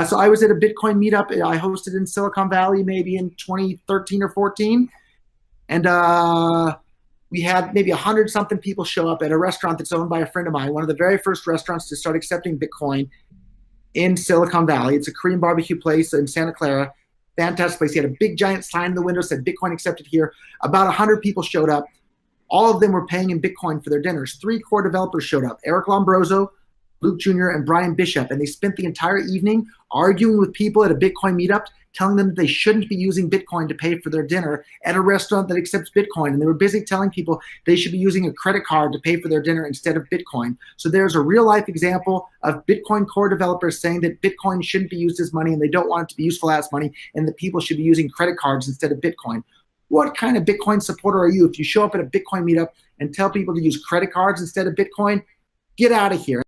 So I was at a Bitcoin meetup I hosted in Silicon Valley maybe in 2013 or 14. And we had maybe 100 something people show up at a restaurant that's owned by a friend of mine, one of the very first restaurants to start accepting Bitcoin in Silicon Valley. It's a Korean barbecue place in Santa Clara. Fantastic place. He had a big giant sign in the window said Bitcoin accepted here. About 100 people showed up. All of them were paying in Bitcoin for their dinners. 3 core developers showed up: Eric Lombroso, Luke Jr., and Brian Bishop. And they spent the entire evening arguing with people at a Bitcoin meetup, telling them that they shouldn't be using Bitcoin to pay for their dinner at a restaurant that accepts Bitcoin. And they were busy telling people they should be using a credit card to pay for their dinner instead of Bitcoin. So there's a real life example of Bitcoin core developers saying that Bitcoin shouldn't be used as money and they don't want it to be useful as money, and that people should be using credit cards instead of Bitcoin. What kind of Bitcoin supporter are you if you show up at a Bitcoin meetup and tell people to use credit cards instead of Bitcoin? Get out of here.